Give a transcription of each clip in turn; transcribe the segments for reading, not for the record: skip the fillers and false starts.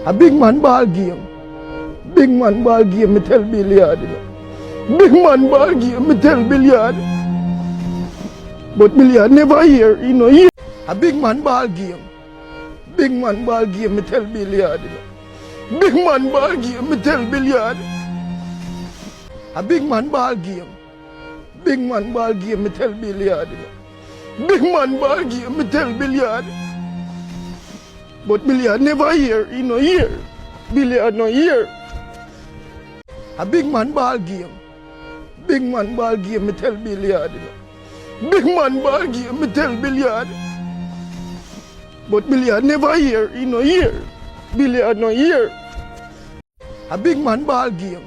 A big man ball game. Big man ball game, me tell Billiard. Big man ball game, me tell Billiard. But Billiard never hear, he no hear. A big man ball game. Big man ball game, me tell Billiard. Big man ball game, me tell Billiard. A big man ball game. Big man ball game, me tell Billiard. Big man ball game, me tell Billiard. But Billiard never hear, he no hear. Billiard no hear. A big man ball game. Big man ball game, me tell Billiard. Big man ball game, me tell Billiard. But Billiard never hear, he no hear. Billiard no hear. A big man ball game.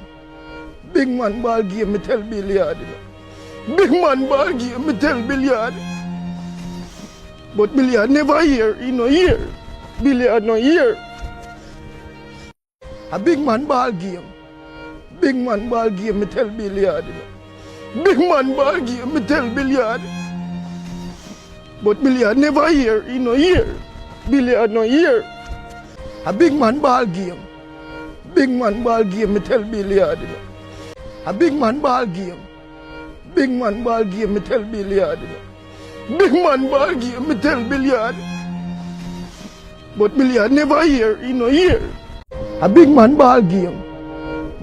Big man ball game, me tell Billiard. Big man ball game, me tell Billiard. But Billiard never hear, he no hear. Billiard no hear. A big man ball game. Big man ball game, me tell Billiard. Big man ball game, me tell Billiard. But Billiard never hear, he no hear. Billiard no hear. A big man ball game. Big man ball game, me tell Billiard. A big man ball game. Big man ball game, me tell Billiard. Big man ball game, me tell Billiard. But Billiard never hear, he no hear. A big man ball game.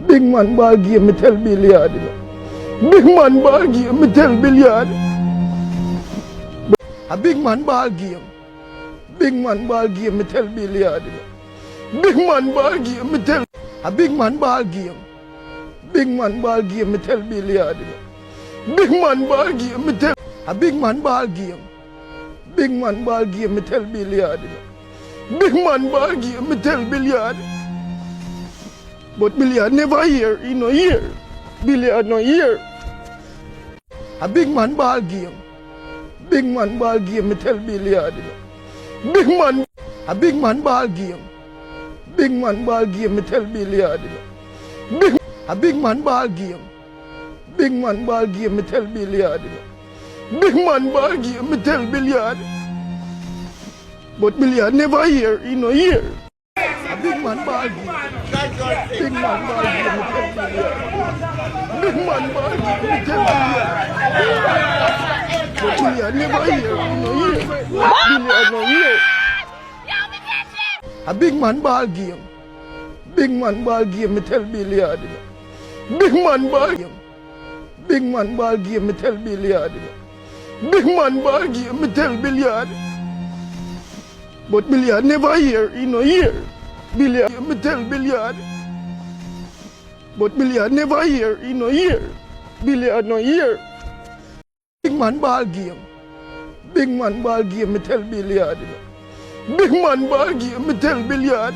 Big man ball game, me tell Billiard. Big man ball game, me tell Billiard. A big man ball game. Big man ball game, me tell Billiard. Big man ball game, me tell. A big man ball game. Big man ball game, me tell Billiard. Big man ball game, me tell. A big man ball game. Big man ball game, me tell Billiard. Big man ball game, me tell Billiard. But Billiard never hear, he no hear. Billiard no hear. A big man ball game. Big man ball game, me tell Billiard. Big man. A big man ball game. Big man ball game, me tell Billiard. Big. A big man ball game. Big man ball game, me tell Billiard. Big man ball game, me tell Billiard. But Billiard never hear, he no hear. A big man ball game. Big man ball game, me tell Billiard. Big man ball game, me tell Billiard. But Billiard never hear, he no hear. Billiard no hear. A big man ball game. Big man ball game, me tell Billiard. Big man ball game. Big man ball game, me tell Billiard. Big man ball game, me tell Billiard. But Billiard never hear, he no hear. Billiard, me tell Billiard. But Billiard never hear, he no hear. Billiard no hear. Big man ball game. Big man ball game, me tell Billiard. Big man ball game, me tell Billiard.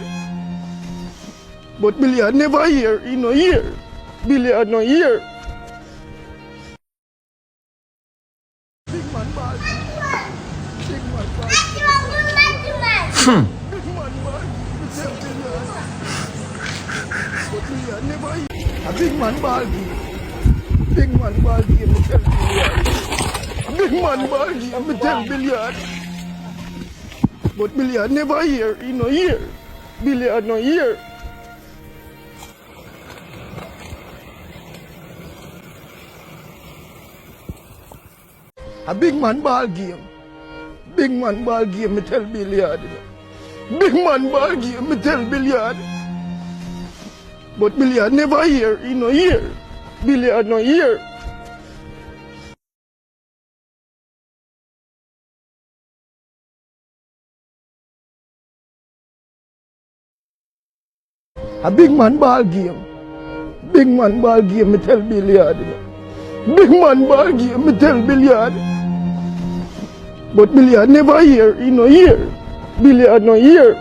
But Billiard never hear, he no hear. Billiard no hear. Big man ball game. Big man ball game. Big man ball game, me tell Billiard. But Billiard never hear. A big man ball game. Big man ball game, me tell Billiard. Big man ball game, me tell Billiard. But Billiard never hear, he no hear. Billiard no hear. A big man ball game. Big man ball game, me tell Billiard. Big man ball game, me tell Billiard. But Billiard never hear, he no hear. Billiard no hear. A big man ball game. Big man ball game, me tell Billiard. Big man ball game, me tell Billiard. But Billiard never hear, he no hear. Billiard no hear.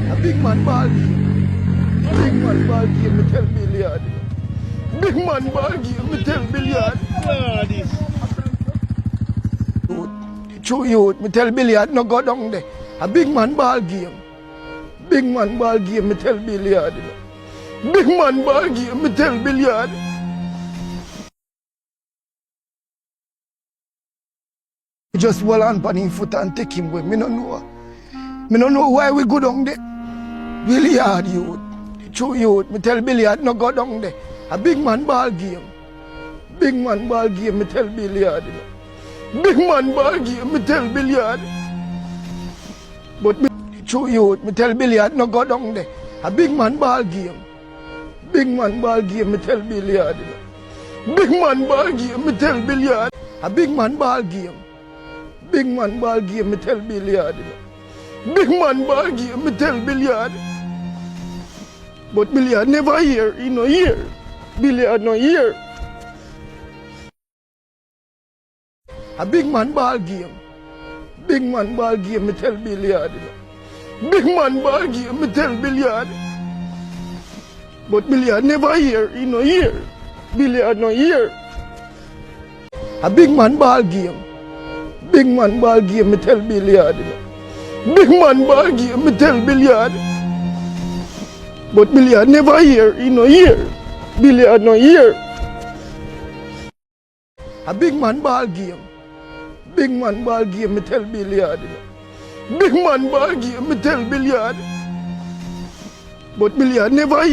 A big man ball game. Big man ball game, me tell Billiard. Big man ball game, me tell Billiard. True youth, me tell Billiard no go down there. A big man ball game. Big man ball game, me tell Billiard. Big man ball game, me tell Billiard. just hold on pan him foot and take him away. Me no know. Me no know why we go down there. Billiard youth. True youth. Me tell Billiard no go down there. A big man ball game. Big man ball game, me tell Billiard. Big man ball game, me tell Billiard. But me true youth, me tell Billiard no go down there. A big man ball game. Big man ball game, me tell Billiard. Big man ball game, me tell Billiard. A big man ball game. Big man ball game, me tell Billiard. Big man ball game, me tell Billiard. But Billiard never hear, he no hear. Billiard no hear. A big man ball game. Big man ball game, me tell Billiard. Big man ball game, me tell Billiard. But Billiard never hear, he no hear. Billiard no hear. A big man ball game. Big man ball game, me tell Billiard. Big man ball game, me tell Billiard. But Billiard never hear, he no hear. Billiard no hear. A big man ball game. Big man ball game, me tell Billiard. Big man ball game, me tell Billiard. But Billiard never hear.